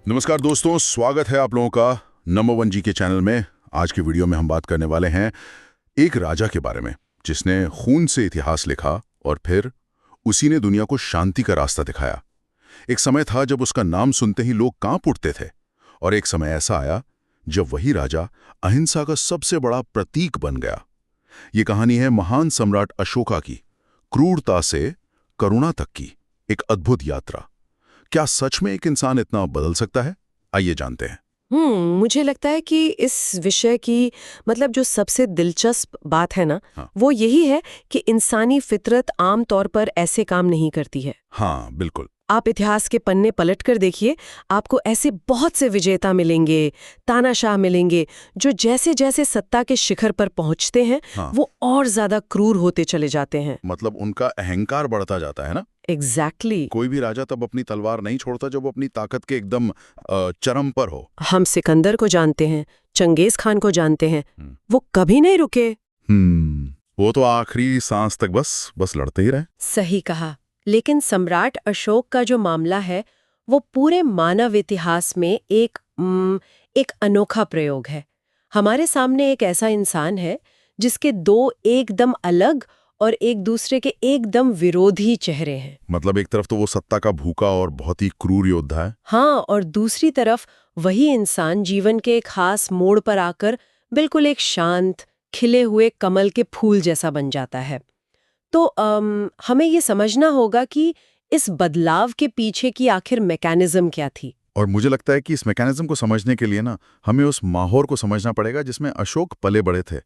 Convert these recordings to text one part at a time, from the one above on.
नमस्कार दोस्तों, स्वागत है आप लोगों का नंबर वन जी के चैनल में। आज की वीडियो में हम बात करने वाले हैं एक राजा के बारे में जिसने खून से इतिहास लिखा और फिर उसी ने दुनिया को शांति का रास्ता दिखाया। एक समय था जब उसका नाम सुनते ही लोग कांप उठते थे, और एक समय ऐसा आया जब वही राजा अहिंसा का सबसे बड़ा प्रतीक बन गया। ये कहानी है महान सम्राट अशोका की, क्रूरता से करुणा तक की एक अद्भुत यात्रा। क्या सच में एक इंसान इतना बदल सकता है? आइए जानते हैं। मुझे लगता है कि इस विषय की जो सबसे दिलचस्प बात है ना, हाँ। वो यही है कि इंसानी फितरत आम तौर पर ऐसे काम नहीं करती है। हाँ, बिल्कुल। आप इतिहास के पन्ने पलट कर देखिए, आपको ऐसे बहुत से विजेता मिलेंगे, तानाशाह मिलेंगे, जो जैसे जैसे सत्ता के शिखर पर पहुंचते हैं, हाँ। वो और ज्यादा क्रूर होते चले जाते हैं। मतलब उनका अहंकार बढ़ता जाता है ना। एग्जैक्टली। कोई भी राजा तब अपनी तलवार नहीं छोड़ता जब वो अपनी ताकत के एकदम चरम पर हो। हम सिकंदर को जानते हैं, चंगेज खान को जानते हैं, वो कभी नहीं रुके। वो तो आखिरी सांस तक बस लड़ते ही रहे। सही कहा। लेकिन सम्राट अशोक का जो मामला है, वो पूरे मानव इतिहास में एक अनोखा प्रयोग है। हमारे सामने एक ऐसा इंसान है जिसके दो एकदम अलग और एक दूसरे के एकदम विरोधी चेहरे हैं। मतलब एक तरफ तो वो सत्ता का भूखा और बहुत ही क्रूर योद्धा है। हाँ, और दूसरी तरफ वही इंसान जीवन के एक खास मोड़ पर आकर बिल्कुल एक शांत, खिले हुए कमल के फूल जैसा बन जाता है। तो हमें ये समझना होगा कि इस बदलाव के पीछे की आखिर मैकेनिज्म क्या थी। और मुझे लगता है कि इस मैकेनिज्म को समझने के लिए ना हमें उस माहौल को समझना पड़ेगा जिसमें अशोक पले बड़े थे।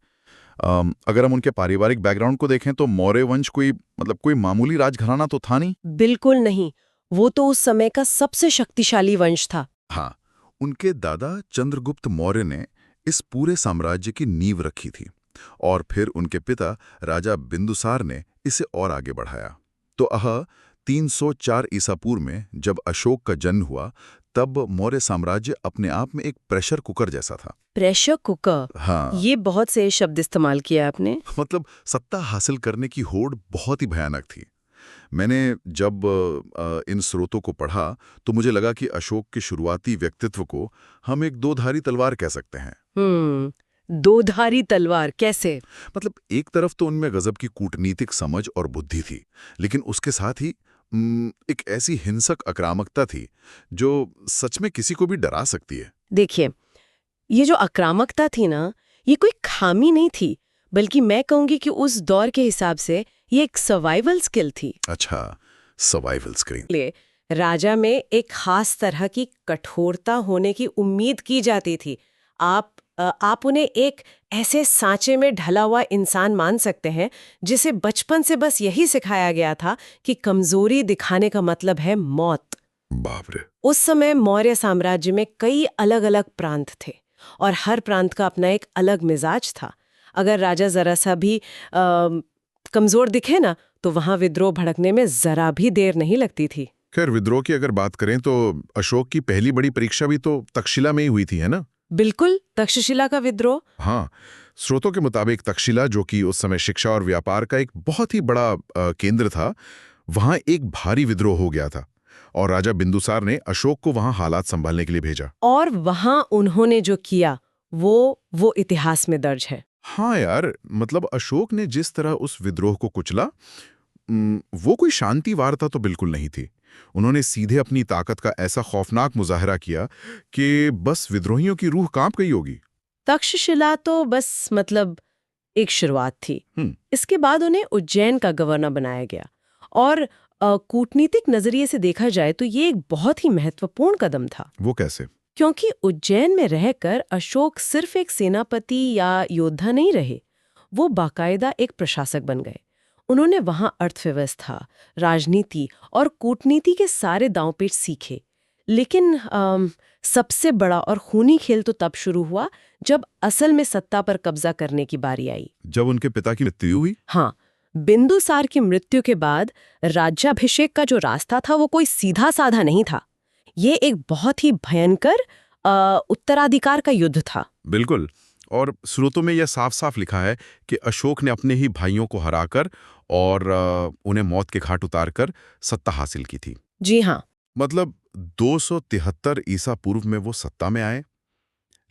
अगर हम उनके पारिवारिक बैकग्राउंड को देखें तो मौर्य वंश कोई मामूली राजघराना तो था नहीं। बिल्कुल नहीं। वो तो उस समय का सबसे शक्तिशाली वंश था। हाँ, उनके दादा चंद्रगुप्त मौर्य ने इस पूरे साम्राज्य की नींव रखी थी, और फिर उनके पिता राजा बिंदुसार ने इसे और आगे बढ़ाया। तो 304 ईसा पूर्व में जब अशोक का जन्म हुआ, तब मौर्य साम्राज्य अपने आप में एक प्रेशर कुकर जैसा था। Pressure cooker? हाँ। ये बहुत से शब्द इस्तेमाल किया आपने। मतलब सत्ता हासिल करने की होड़ बहुत ही भयानक थी। मैंने जब इन स्रोतों को पढ़ा तो मुझे लगा कि अशोक के शुरुआती व्यक्तित्व को हम एक दोधारी तलवार कह सकते हैं। दोधारी तलवार कैसे? मतलब एक तरफ तो उनमें गजब की कूटनीतिक समझ और बुद्धि थी, लेकिन उसके साथ ही एक ऐसी हिंसक आक्रामकता थी जो सच में किसी को भी डरा सकती है। देखिए, ये जो आक्रामकता थी ना, ये कोई खामी नहीं थी, बल्कि मैं कहूंगी कि उस दौर के हिसाब से ये एक सर्वाइवल स्किल थी। अच्छा, सर्वाइवल स्किल। ले राजा में एक खास तरह की कठोरता होने की उम्मीद की जाती थी। आप उन्हें एक ऐसे सांचे में ढला हुआ इंसान मान सकते हैं जिसे बचपन से बस यही सिखाया गया था कि कमजोरी दिखाने का मतलब है मौत। बाप रे। उस समय मौर्य साम्राज्य में कई अलग अलग प्रांत थे, और हर प्रांत का अपना एक अलग मिजाज था। अगर राजा जरा सा भी कमजोर दिखे ना, तो वहां विद्रोह भड़कने में जरा भी देर नहीं लगती थी। खैर, विद्रोह की अगर बात करें तो अशोक की पहली बड़ी परीक्षा भी तो तक्षशिला में ही हुई थी, है ना? बिल्कुल, तक्षशिला का विद्रोह। हाँ, स्रोतों के मुताबिक तक्षशिला, जो कि उस समय शिक्षा और व्यापार का एक बहुत ही बड़ा केंद्र था, वहां एक भारी विद्रोह हो गया था, और राजा बिंदुसार ने अशोक को वहां हालात संभालने के लिए भेजा। और वहां उन्होंने जो किया वो इतिहास में दर्ज है। हाँ यार, मतलब अशोक ने जिस तरह उस विद्रोह को कुचला, वो कोई शांति वार्ता तो बिल्कुल नहीं थी। उन्होंने सीधे अपनी ताकत का ऐसा खौफनाक मुजाहरा किया कि बस विद्रोहियों की रूह कांप गई होगी। तक्षशिला तो बस एक शुरुआत थी। इसके बाद उन्हें उज्जैन का गवर्नर बनाया गया, और कूटनीतिक नजरिए से देखा जाए तो ये एक बहुत ही महत्वपूर्ण कदम था। वो कैसे? क्योंकि उज्जैन में रहकर अशोक सिर्फ एक सेनापति या योद्धा नहीं रहे, वो बाकायदा एक प्रशासक बन गए। उन्होंने वहां अर्थव्यवस्था, राजनीति और कूटनीति के सारे दांवपेच सीखे। लेकिन सबसे बड़ा और खूनी खेल तो तब शुरू हुआ जब असल में सत्ता पर कब्जा करने की बारी आई। जब उनके पिता की मृत्यु हुई? हाँ, बिंदुसार की मृत्यु के बाद राज्याभिषेक का जो रास्ता था वो कोई सीधा साधा नहीं था। ये एक बहुत ही भयंकर उत्तराधिकार का युद्ध था। बिल्कुल। और स्रोतों में यह साफ साफ लिखा है कि अशोक ने अपने ही भाइयों को हराकर और उन्हें मौत के घाट उतारकर सत्ता हासिल की थी। जी हाँ, मतलब 273 ईसा पूर्व में वो सत्ता में आए,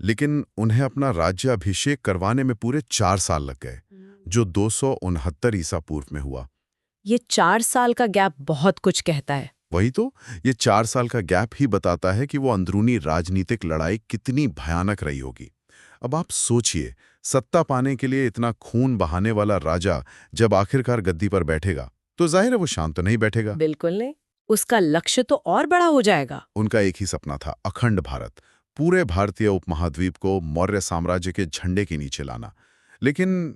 लेकिन उन्हें अपना राज्याभिषेक करवाने में पूरे 4 साल लग गए, जो 269 ईसा पूर्व में हुआ। ये 4 साल का गैप बहुत कुछ कहता है। वही तो, ये 4 साल का गैप ही बताता है कि वो अंदरूनी राजनीतिक लड़ाई कितनी भयानक रही होगी। अब आप सोचिए, सत्ता पाने के लिए इतना खून बहाने वाला राजा जब आखिरकार गद्दी पर बैठेगा, तो जाहिर है वो शांत तो नहीं बैठेगा। बिल्कुल नहीं, उसका लक्ष्य तो और बड़ा हो जाएगा। उनका एक ही सपना था, अखंड भारत, पूरे भारतीय उपमहाद्वीप को मौर्य साम्राज्य के झंडे के नीचे लाना। लेकिन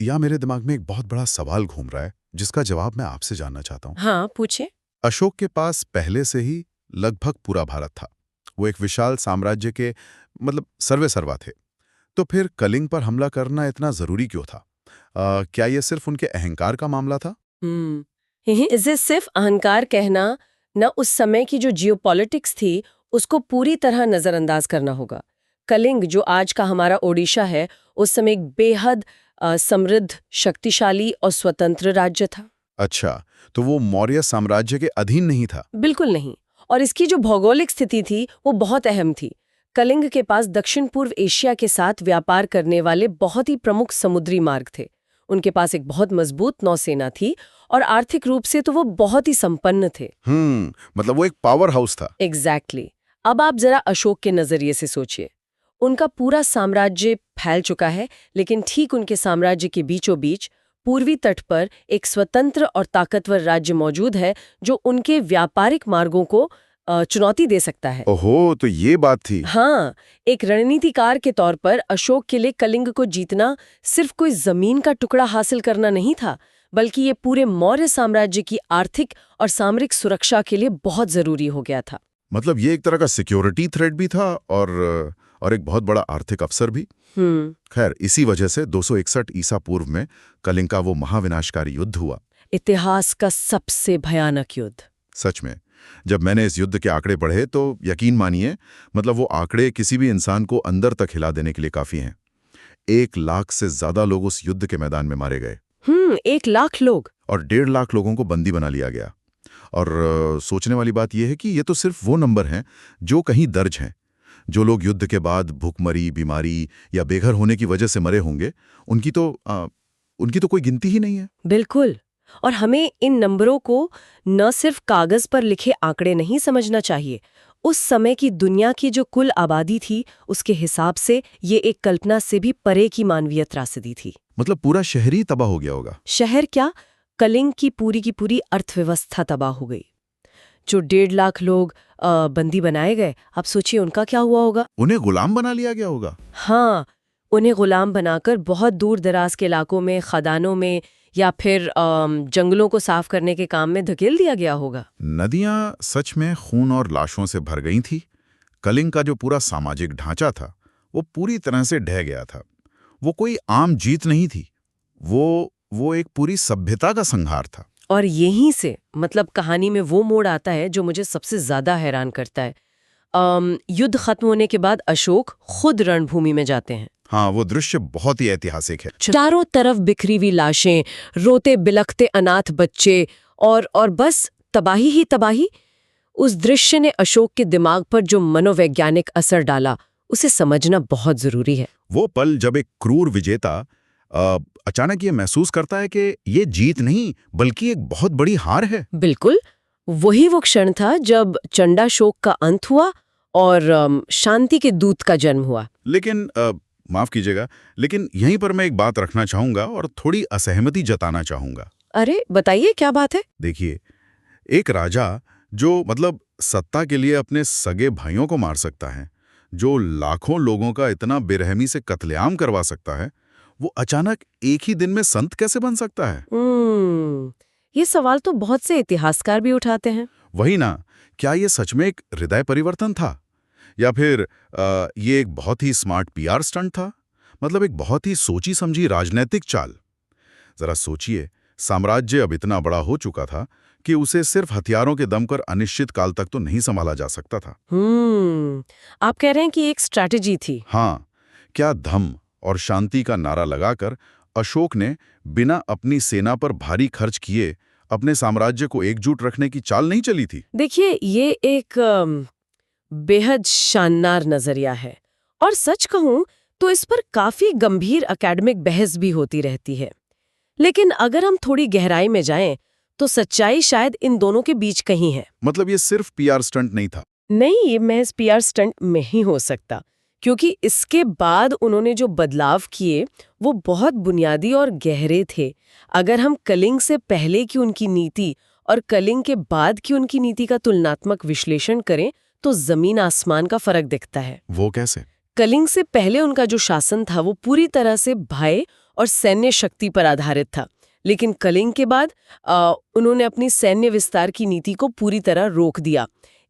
या मेरे दिमाग में एक बहुत बड़ा सवाल घूम रहा है, जिसका जवाब मैं आपसे जानना चाहता हूँ। हाँ, पूछे। अशोक के पास पहले से ही लगभग पूरा भारत था। वो एक विशाल साम्राज्य के सर्वे सर्वा थे। तो फिर कलिंग पर हमला करना इतना जरूरी क्यों था? क्या ये सिर्फ उनके अहंकार का मामला था? इसे सिर्फ अहंकार कहना न, उस समय की जो जियोपॉलिटिक्स थी उसको पूरी तरह नजरअंदाज करना होगा। कलिंग, जो आज का हमारा ओडिशा है, उस समय एक बेहद समृद्ध, शक्तिशाली और स्वतंत्र राज्य था। अच्छा, तो वो मौर्य साम्राज्य के अधीन नहीं था? बिल्कुल नहीं। और इसकी जो भौगोलिक स्थिति थी वो बहुत अहम थी। कलिंग के पास दक्षिण पूर्व एशिया के साथ व्यापार करने वाले बहुत ही प्रमुख समुद्री मार्ग थे। उनके पास एक बहुत मजबूत नौसेना थी और आर्थिक रूप से तो वो बहुत ही संपन्न थे। मतलब वो एक पावर हाउस था। एग्जैक्टली। अब आप जरा अशोक के नजरिए से सोचिए। उनका पूरा साम्राज्य फैल चुका है, लेकिन ठीक उनके साम्राज्य के बीचों बीच पूर्वी तट पर एक स्वतंत्र और ताकतवर राज्य मौजूद है जो उनके व्यापारिक मार्गों को चुनौती दे सकता है। ओहो, तो ये बात थी। हाँ, एक रणनीतिकार के तौर पर अशोक के लिए कलिंग को जीतना सिर्फ कोई जमीन का टुकड़ा हासिल करना नहीं था, बल्कि ये पूरे मौर्य साम्राज्य की आर्थिक और सामरिक सुरक्षा के लिए बहुत जरूरी हो गया था। मतलब ये एक तरह का सिक्योरिटी थ्रेट भी था और एक बहुत बड़ा आर्थिक अवसर भी। खैर, इसी वजह से 261 ईसा पूर्व में कलिंग का वो महाविनाशकारी युद्ध हुआ। इतिहास का सबसे भयानक युद्ध। सच में, जब मैंने इस युद्ध के आंकड़े पढ़े तो यकीन मानिए, वो आंकड़े किसी भी इंसान को अंदर तक हिला देने के लिए काफी हैं। 1 लाख से ज्यादा लोग उस युद्ध के मैदान में मारे गए। 1 लाख लोग? और 1.5 लाख लोगों को बंदी बना लिया गया। और सोचने वाली बात यह है कि ये तो सिर्फ वो नंबर हैं जो कहीं दर्ज हैं। जो लोग युद्ध के बाद भूखमरी, बीमारी या बेघर होने की वजह से मरे होंगे, उनकी तो कोई गिनती ही नहीं है। बिल्कुल। और हमें इन नंबरों को न सिर्फ कागज पर लिखे आंकड़े नहीं समझना चाहिए। उस समय की दुनिया की जो कुल आबादी थी, उसके हिसाब से ये एक कल्पना से भी परे की मानवीय त्रासदी थी। मतलब पूरा शहर ही तबाह हो गया होगा। शहर क्या, कलिंग की पूरी अर्थव्यवस्था तबाह हो गई। जो 1.5 लाख लोग बंदी बनाए गए, आप सोचिए उनका क्या हुआ होगा। उन्हें गुलाम बना लिया गया होगा। हाँ, उन्हें गुलाम बनाकर बहुत दूर दराज के इलाकों में, खदानों में या फिर जंगलों को साफ करने के काम में धकेल दिया गया होगा। नदियां सच में खून और लाशों से भर गई थी। कलिंग का जो पूरा सामाजिक ढांचा था, वो पूरी तरह से ढह गया था। वो कोई आम जीत नहीं थी, वो एक पूरी सभ्यता का संहार था। और यहीं से कहानी में वो मोड़ आता है जो मुझे सबसे ज्यादा हैरान करता है। युद्ध खत्म होने के बाद अशोक खुद रणभूमि में जाते हैं। हाँ, वो दृश्य बहुत ही ऐतिहासिक है। चारों तरफ बिखरी हुई लाशें, रोते बिलखते अनाथ बच्चे और बस तबाही ही तबाही। उस दृश्य ने अशोक के दिमाग पर जो मनोवैज्ञानिक असर डाला, उसे समझना बहुत जरूरी है। वो पल जब एक क्रूर विजेता अचानक ये महसूस करता है कि ये जीत नहीं बल्कि एक बहुत बड़ी हार है। बिल्कुल, वही वो क्षण था जब चंडाशोक का अंत हुआ और शांति के दूत का जन्म हुआ। लेकिन माफ कीजिएगा, लेकिन यहीं पर मैं एक बात रखना चाहूंगा और थोड़ी असहमति जताना चाहूंगा। अरे बताइए, क्या बात है? देखिए, एक राजा जो सत्ता के लिए अपने सगे भाइयों को मार सकता है, जो लाखों लोगों का इतना बेरहमी से कत्लेआम करवा सकता है, वो अचानक एक ही दिन में संत कैसे बन सकता है? ये सवाल तो बहुत से इतिहासकार भी उठाते हैं। वही ना, क्या ये सच में एक हृदय परिवर्तन था या फिर ये एक बहुत ही स्मार्ट पीआर स्टंट था? एक बहुत ही सोची समझी राजनीतिक चाल। जरा सोचिए, साम्राज्य अब इतना बड़ा हो चुका था कि उसे सिर्फ हथियारों के दम पर अनिश्चित काल तक तो नहीं संभाला जा सकता था। आप कह रहे हैं कि एक स्ट्रैटेजी थी? हाँ, क्या धम्म और शांति का नारा लगाकर अशोक ने बिना अपनी सेना पर भारी खर्च किए अपने साम्राज्य को एकजुट रखने की चाल नहीं चली थी? देखिए, ये एक बेहद शानदार नजरिया है और सच कहूं तो इस पर काफी गंभीर एकेडमिक बहस भी होती रहती है। लेकिन अगर हम थोड़ी गहराई में जाएं तो सच्चाई शायद इन दोनों के बीच कहीं है। मतलब ये सिर्फ पीआर स्टंट नहीं था? नहीं, ये महज पीआर स्टंट में ही हो सकता, क्योंकि इसके बाद उन्होंने जो बदलाव किए वो बहुत बुनियादी और गहरे थे। अगर हम कलिंग से पहले की उनकी नीति और कलिंग के बाद की उनकी नीति का तुलनात्मक विश्लेषण करें तो जमीन आसमान का फर्क दिखता है। वो कैसे? कलिंग से पहले उनका जो शासन था वो पूरी तरह से भय और सैन्य शक्ति पर आधारित था, लेकिन कलिंग के बाद उन्होंने अपनी सैन्य विस्तार की नीति को पूरी तरह रोक दिया।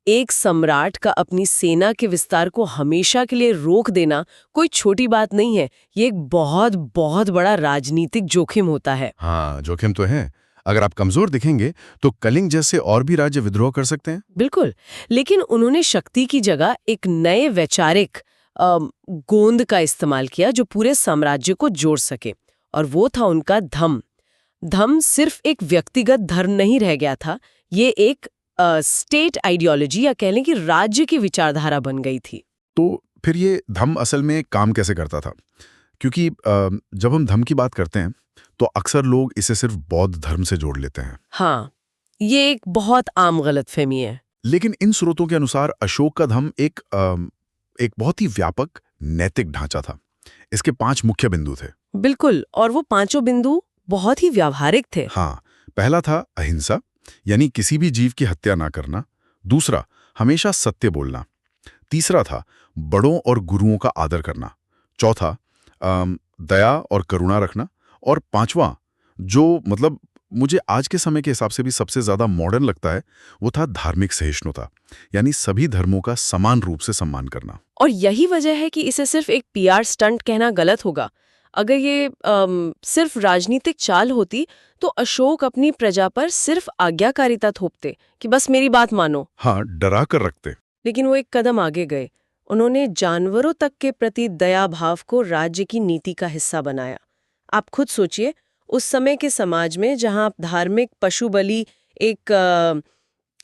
एक सम्राट का अपनी सेना के विस्तार को हमेशा के लिए रोक देना कोई छोटी बात नहीं है। ये एक बहुत बहुत बड़ा राजनीतिक जोखिम होता है। हाँ, जोखिम तो है। अगर आप कमजोर दिखेंगे तो कलिंग जैसे और भी राज्य विद्रोह कर सकते हैं। बिल्कुल, लेकिन उन्होंने शक्ति की जगह एक नए वैचारिक गोंद का इस्तेमाल किया जो पूरे साम्राज्य को जोड़ सके, और वो था उनका धम्म। धम्म सिर्फ एक व्यक्तिगत धर्म नहीं रह गया था, ये एक स्टेट आइडियोलॉजी या कह लें कि राज्य की विचारधारा बन गई थी। तो फिर ये धम्म असल में काम कैसे करता था? क्योंकि जब हम धम्म की बात करते हैं तो अक्सर लोग इसे सिर्फ बौद्ध धर्म से जोड़ लेते हैं। हाँ, ये एक बहुत आम गलतफहमी है। लेकिन इन स्रोतों के अनुसार अशोक का धम्म एक बहुत ही व्यापक नैतिक ढांचा था। इसके 5 मुख्य बिंदु थे। बिल्कुल, और वो पांचों बिंदु बहुत ही व्यावहारिक थे। हाँ, पहला था अहिंसा, यानी किसी भी जीव की हत्या ना करना। दूसरा, हमेशा सत्य बोलना। तीसरा था बड़ों और गुरुओं का आदर करना। चौथा, दया और करुणा रखना। और पांचवा, जो मतलब मुझे आज के समय के हिसाब से भी सबसे ज्यादा मॉडर्न लगता है, वो था धार्मिक सहिष्णुता, यानी सभी धर्मों का समान रूप से सम्मान करना। और यही वजह है कि इसे सिर्फ एक पीआर स्टंट कहना गलत होगा। अगर ये सिर्फ राजनीतिक चाल होती तो अशोक अपनी प्रजा पर सिर्फ आज्ञाकारिता थोपते कि बस मेरी बात मानो। हाँ, डरा कर रखते। लेकिन वो एक कदम आगे गए। उन्होंने जानवरों तक के प्रति दया भाव को राज्य की नीति का हिस्सा बनाया। आप खुद सोचिए, उस समय के समाज में जहां धार्मिक पशु बलि एक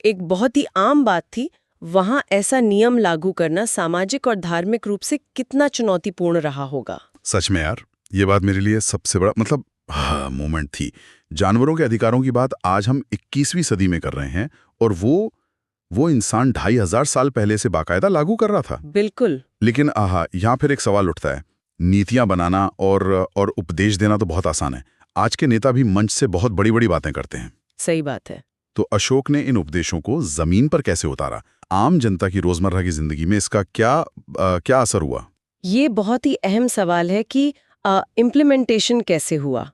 बहुत ही आम बात थी, वहां ऐसा नियम लागू करना सामाजिक और धार्मिक रूप से कितना चुनौतीपूर्ण रहा होगा। सच में यार, ये बात मेरे लिए सबसे बड़ा मोमेंट थी। जानवरों के अधिकारों की बात आज हम 21वीं सदी में कर रहे हैं, और वो इंसान 2500 साल पहले से बाकायदा लागू कर रहा था। बिल्कुल। लेकिन यहाँ फिर एक सवाल उठता है। नीतियां बनाना और उपदेश देना तो बहुत आसान है। आज के नेता भी मंच से बहुत बड़ी बड़ी बातें करते हैं। सही बात है। तो अशोक ने इन उपदेशों को जमीन पर कैसे उतारा? आम जनता की रोजमर्रा की जिंदगी में इसका क्या असर हुआ? ये बहुत ही अहम सवाल है कि इम्प्लीमेंटेशन कैसे हुआ।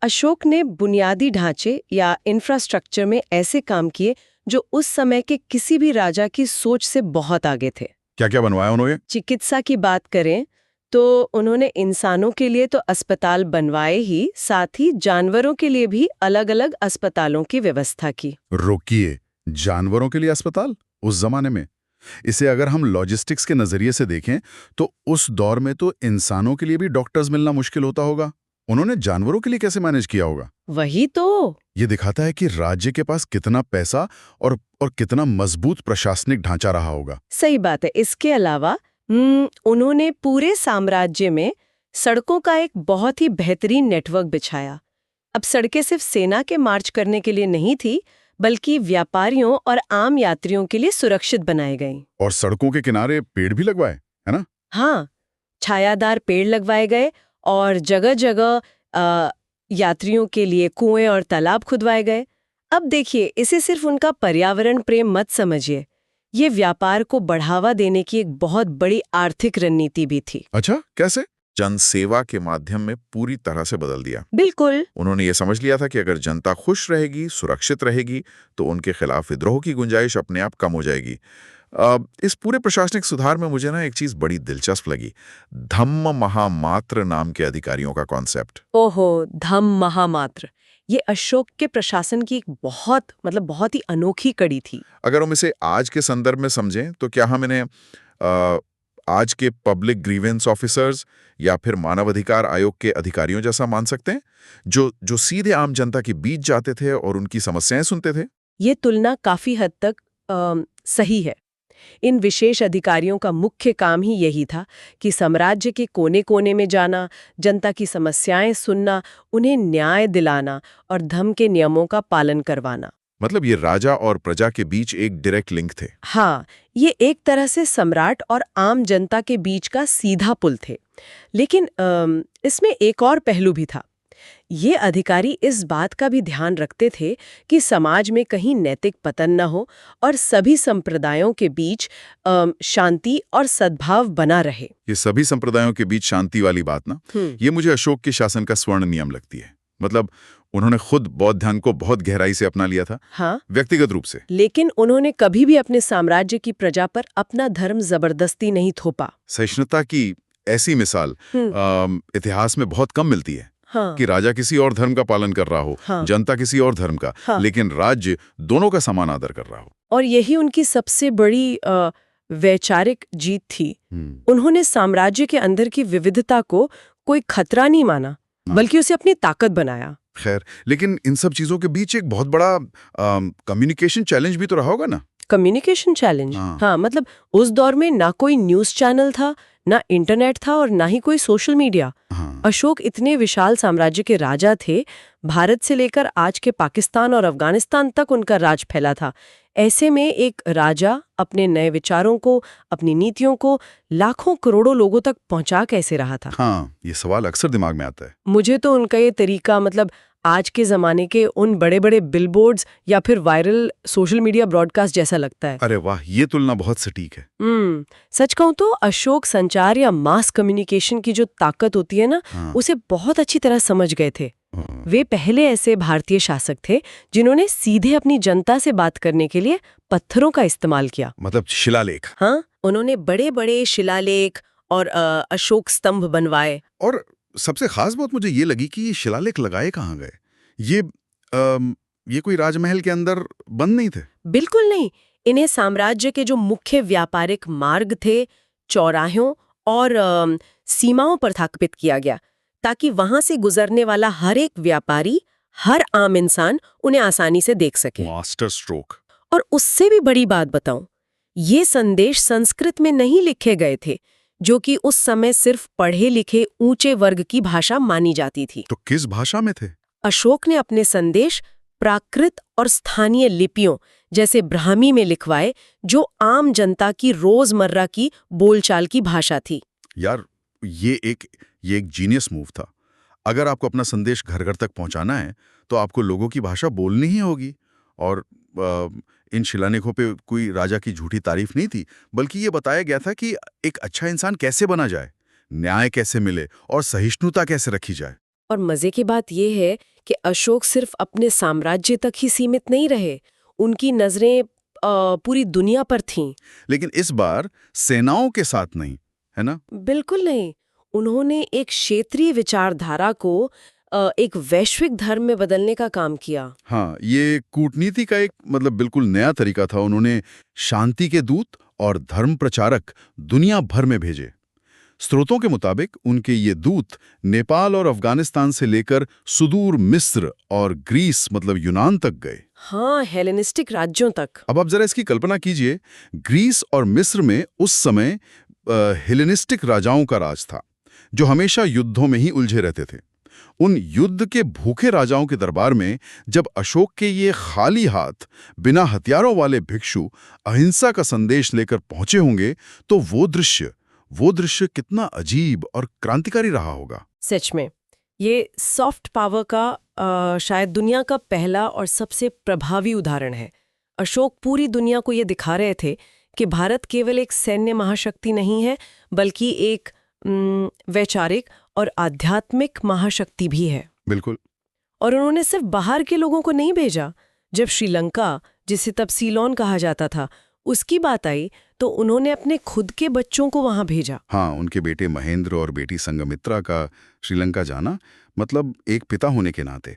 अशोक ने बुनियादी ढांचे या इंफ्रास्ट्रक्चर में ऐसे काम किए जो उस समय के किसी भी राजा की सोच से बहुत आगे थे। क्या क्या बनवाया उन्होंने? चिकित्सा की बात करें तो उन्होंने इंसानों के लिए तो अस्पताल बनवाए ही, साथ ही जानवरों के लिए भी अलग अलग अस्पतालों की व्यवस्था की। रोकिए, जानवरों के लिए अस्पताल उस जमाने में? इसे अगर हम लॉजिस्टिक्स के नजरिए से देखें तो उस दौर में तो इंसानों के लिए भी डॉक्टर्स मिलना मुश्किल होता होगा। उन्होंने जानवरों के लिए कैसे मैनेज किया होगा? वही तो। ये दिखाता है कि राज्य के पास कितना पैसा और कितना मजबूत प्रशासनिक ढांचा रहा होगा। सही बात है। इसके अलावा उन्होंने पूरे साम्राज्य में सड़कों का एक बहुत ही बेहतरीन नेटवर्क बिछाया। अब सड़कें सिर्फ सेना के मार्च करने के लिए नहीं थी, बल्कि व्यापारियों और आम यात्रियों के लिए सुरक्षित बनाए गए। और सड़कों के किनारे पेड़ भी लगवाए, है ना? हाँ, छायादार पेड़ लगवाए गए और जगह जगह यात्रियों के लिए कुएं और तालाब खुदवाए गए। अब देखिए, इसे सिर्फ उनका पर्यावरण प्रेम मत समझिए, ये व्यापार को बढ़ावा देने की एक बहुत बड़ी आर्थिक रणनीति भी थी। अच्छा, कैसे? जनसेवा के माध्यम में पूरी तरह से बदल दिया। बिल्कुल। उन्होंने ये समझ लिया था कि अगर जनता खुश रहेगी, सुरक्षित रहेगी, तो उनके खिलाफ विद्रोह की गुंजाइश अपने आप कम हो जाएगी। इस पूरे प्रशासनिक सुधार में मुझे ना एक चीज बड़ी दिलचस्प लगी, धम्म महामात्र नाम के अधिकारियों का कॉन्सेप्ट। ओहो, धम्म महामात्र, ये अशोक के प्रशासन की एक बहुत ही अनोखी कड़ी थी। अगर हम इसे आज के संदर्भ में समझें तो क्या हम इन्हें आज के पब्लिक ग्रीवेंस ऑफिसर्स या फिर मानवाधिकार आयोग के अधिकारियों जैसा मान सकते हैं, जो सीधे आम जनता के बीच जाते थे और उनकी समस्याएं सुनते थे? ये तुलना काफी हद तक सही है। इन विशेष अधिकारियों का मुख्य काम ही यही था कि साम्राज्य के कोने-कोने में जाना, जनता की समस्याएं सुनना, उन्हें न्याय दिलाना और धर्म के नियमों का पालन करवाना। मतलब ये राजा और प्रजा के बीच एक डायरेक्ट लिंक थे। हाँ, ये एक तरह से सम्राट और आम जनता के बीच का सीधा पुल थे। लेकिन इसमें एक और पहलू भी था। ये अधिकारी इस बात का भी ध्यान रखते थे कि समाज में कहीं नैतिक पतन न हो और सभी संप्रदायों के बीच शांति और सद्भाव बना रहे। ये सभी संप्रदायों के बीच शांति वाली बात ना, ये मुझे अशोक के शासन का स्वर्ण नियम लगती है। मतलब उन्होंने खुद बौद्ध ध्यान को बहुत गहराई से अपना लिया था। हाँ, व्यक्तिगत रूप से। लेकिन उन्होंने कभी भी अपने साम्राज्य की प्रजा पर अपना धर्म जबरदस्ती नहीं थोपा। सहिष्णुता की ऐसी मिसाल इतिहास में बहुत कम मिलती है। हाँ, कि राजा किसी और धर्म का पालन कर रहा हो, हाँ, जनता किसी और धर्म का, हाँ, लेकिन राज्य दोनों का समान आदर कर रहा हो। और यही उनकी सबसे बड़ी वैचारिक जीत थी। उन्होंने साम्राज्य के अंदर की विविधता को कोई खतरा नहीं माना, बल्कि उसे अपनी ताकत बनाया। खैर, लेकिन इन सब चीजों के बीच एक बहुत बड़ा कम्युनिकेशन चैलेंज भी तो रहा होगा ना? Communication challenge? हाँ, मतलब उस दौर में ना कोई न्यूज़ चैनल था, ना इंटरनेट था और ना ही कोई सोशल मीडिया। अशोक इतने विशाल साम्राज्य के राजा थे, भारत से लेकर आज के पाकिस्तान और अफगानिस्तान तक उनका राज फैला था। ऐसे में एक राजा अपने नए विचारों को, अपनी नीतियों को लाखों करोड़ों लोगों तक पहुंचा कैसे रहा था? हाँ, ये सवाल अक्सर दिमाग में आता है। मुझे तो उनका ये तरीका मतलब आज के जमाने के उन बड़े-बड़े बिलबोर्ड्स या फिर वायरल सोशल मीडिया ब्रॉडकास्ट जैसा लगता है। अरे वाह, ये तुलना बहुत सटीक है। सच कहूं तो अशोक संचार या मास कम्युनिकेशन की जो ताकत होती है ना, उसे बहुत अच्छी तरह समझ गए थे। वे पहले ऐसे भारतीय शासक थे जिन्होंने सीधे अपनी जनता से बात करने के लिए पत्थरों का इस्तेमाल किया। मतलब शिलालेख। हाँ, उन्होंने बड़े-बड़े शिलालेख और अशोक स्तंभ बनवाए। और सबसे खास बात मुझे ये लगी कि ये शिलालेख लगाए कहाँ गए? ये कोई राजमहल के अंदर बंद नहीं थे? बिल्कुल नहीं। इन्हें साम्राज्य के जो मुख्य व्यापारिक मार्ग थे, चौराहों और सीमाओं पर स्थापित किया गया, ताकि वहां से गुजरने वाला हर एक व्यापारी, हर आम इंसान उन्हें आसानी से देख सके। Master stroke. और उससे भी बड़ी बात बताऊं, ये संदेश संस्कृत में नहीं लिखे गए थे, जो कि उस समय सिर्फ पढ़े लिखे ऊंचे वर्ग की भाषा मानी जाती थी। तो किस भाषा में थे? अशोक ने अपने संदेश प्राकृत और स्थानीय लिपियों जैसे ब्राह्मी में लिखवाए, जो आम जनता की रोजमर्रा की बोलचाल की भाषा थी। यार, ये एक जीनियस मूव था। अगर आपको अपना संदेश घर घर तक पहुंचाना है तो आपको लोगों की भाषा बोलनी ही होगी। और इन शिलालेखों पे कोई राजा की झूठी तारीफ नहीं थी, बल्कि ये बताया गया था कि एक अच्छा इंसान कैसे बना जाए, न्याय कैसे मिले और सहिष्णुता कैसे रखी जाए। और मजे की बात यह है कि अशोक सिर्फ अपने साम्राज्य तक ही सीमित नहीं रहे, उनकी नजरें पूरी दुनिया पर थीं। लेकिन इस बार सेनाओं के साथ नहीं, है ना? बिल्कुल नहीं। उन्होंने एक क्षेत्रीय विचारधारा को एक वैश्विक धर्म में बदलने का काम किया। हाँ, ये कूटनीति का एक बिल्कुल नया तरीका था। उन्होंने शांति के दूत और धर्म प्रचारक दुनिया भर में भेजे। स्रोतों के मुताबिक उनके ये दूत नेपाल और अफगानिस्तान से लेकर सुदूर मिस्र और ग्रीस यूनान तक गए। हाँ, हेलेनिस्टिक राज्यों तक। अब आप जरा इसकी कल्पना कीजिए, ग्रीस और मिस्र में उस समय हेलेनिस्टिक राजाओं का राज था, जो हमेशा युद्धों में ही उलझे रहते थे। उन युद्ध के भूखे राजाओं के दरबार में जब अशोक के ये खाली हाथ, बिना हथियारों वाले भिक्षु अहिंसा का संदेश लेकर पहुंचे होंगे, तो वो दृश्य कितना अजीब और क्रांतिकारी रहा होगा। सच में, ये सॉफ्ट पावर का शायद दुनिया का पहला और सबसे प्रभावी उदाहरण है। अशोक पूरी दुनिया को ये दिखा रहे थे कि भारत केवल एक सैन्य महाशक्ति नहीं है, बल्कि एक वैचारिक और आध्यात्मिक महाशक्ति भी है। बिल्कुल। और उन्होंने सिर्फ बाहर के लोगों को नहीं भेजा। जब श्रीलंका, जिसे तब सीलोन कहा जाता था, उसकी बात आई तो उन्होंने अपने खुद के बच्चों को वहां भेजा। हाँ, उनके बेटे महेंद्र और बेटी संगमित्रा का श्रीलंका जाना एक पिता होने के नाते।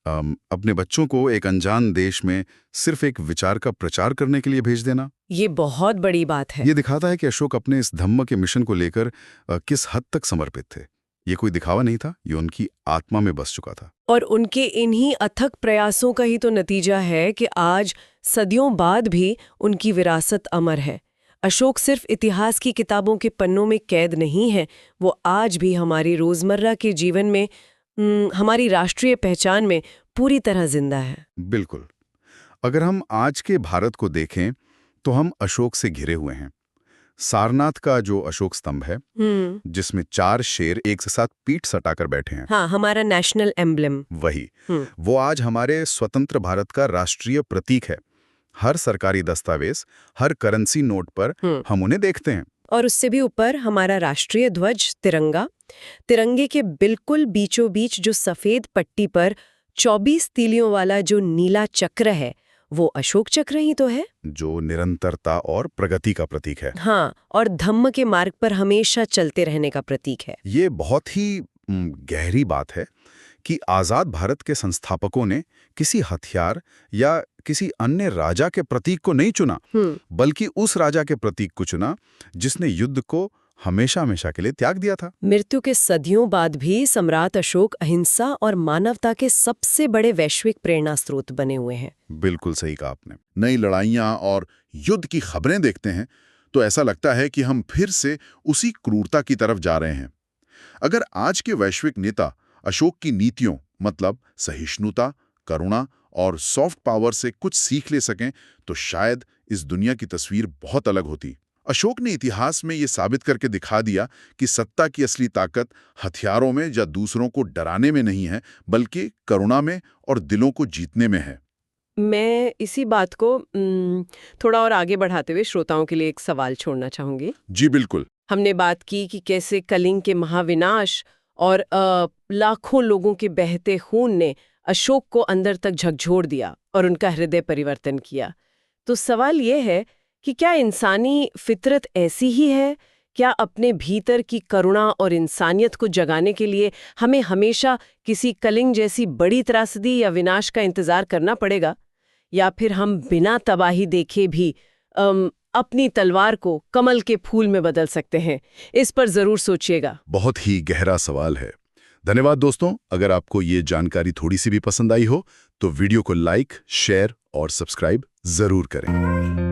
अपने बच्चों को एक अनजान देश में सिर्फ एक विचार का प्रचार करने के लिए भेज देना, ये बहुत बड़ी बात है। ये दिखाता है कि अशोक अपने इस धम्म के मिशन को लेकर किस हद तक समर्पित थे। ये कोई दिखावा नहीं था, ये उनकी आत्मा में बस चुका था। और उनके इन्हीं अथक प्रयासों का ही तो नतीजा है कि आज सदियों बाद भी उनकी विरासत अमर है। अशोक सिर्फ इतिहास की किताबों के पन्नों में कैद नहीं है, वो आज भी हमारी रोजमर्रा के जीवन में, हमारी राष्ट्रीय पहचान में पूरी तरह जिंदा है। बिल्कुल। अगर हम आज के भारत को देखें तो हम अशोक से घिरे हुए हैं। सारनाथ का जो अशोक स्तंभ है, जिसमें 4 शेर एक साथ पीठ सटाकर बैठे हैं, हाँ, हमारा नेशनल एम्ब्लेम, वही वो आज हमारे स्वतंत्र भारत का राष्ट्रीय प्रतीक है। हर सरकारी दस्तावेज, हर करेंसी नोट पर हम उन्हें देखते हैं। और उससे भी ऊपर हमारा राष्ट्रीय ध्वज तिरंगा, तिरंगे के बिल्कुल बीचों बीच जो सफेद पट्टी पर 24 तीलियों वाला जो नीला चक्र है, वो अशोक चक्र ही तो है, जो निरंतरता और प्रगति का प्रतीक है। हाँ, और धम्म के मार्ग पर हमेशा चलते रहने का प्रतीक है। ये बहुत ही गहरी बात है कि आजाद भारत के संस्थापकों ने किसी हथियार या किसी अन्य राजा के प्रतीक को नहीं चुना, बल्कि उस राजा के प्रतीक को चुना जिसने युद्ध को हमेशा हमेशा के लिए त्याग दिया था। मृत्यु के सदियों बाद भी सम्राट अशोक अहिंसा और मानवता के सबसे बड़े वैश्विक प्रेरणा स्रोत बने हुए हैं। बिल्कुल सही कहा आपने। नई लड़ाइयां और युद्ध की खबरें देखते हैं तो ऐसा लगता है कि हम फिर से उसी क्रूरता की तरफ जा रहे हैं। अगर आज के वैश्विक नेता अशोक की नीतियों, मतलब सहिष्णुता, करुणा और सॉफ्ट पावर से कुछ सीख ले सकें तो शायद इस दुनिया की तस्वीर बहुत अलग होती। अशोक ने इतिहास में ये साबित करके दिखा दिया कि सत्ता की असली ताकत हथियारों में या दूसरों को डराने में नहीं है, बल्कि करुणा में और दिलों को जीतने में है। मैं इसी बात को थोड़ा और आगे बढ़ाते हुए श्रोताओं के लिए एक सवाल छोड़ना चाहूंगी। जी बिल्कुल। हमने बात की कि कैसे कलिंग के महाविनाश और लाखों लोगों के बहते खून ने अशोक को अंदर तक झकझोर दिया और उनका हृदय परिवर्तन किया। तो सवाल ये है कि क्या इंसानी फितरत ऐसी ही है? क्या अपने भीतर की करुणा और इंसानियत को जगाने के लिए हमें हमेशा किसी कलिंग जैसी बड़ी त्रासदी या विनाश का इंतजार करना पड़ेगा? या फिर हम बिना तबाही देखे भी अपनी तलवार को कमल के फूल में बदल सकते हैं? इस पर जरूर सोचिएगा। बहुत ही गहरा सवाल है। धन्यवाद दोस्तों। अगर आपको ये जानकारी थोड़ी सी भी पसंद आई हो तो वीडियो को लाइक, शेयर और सब्सक्राइब जरूर करें।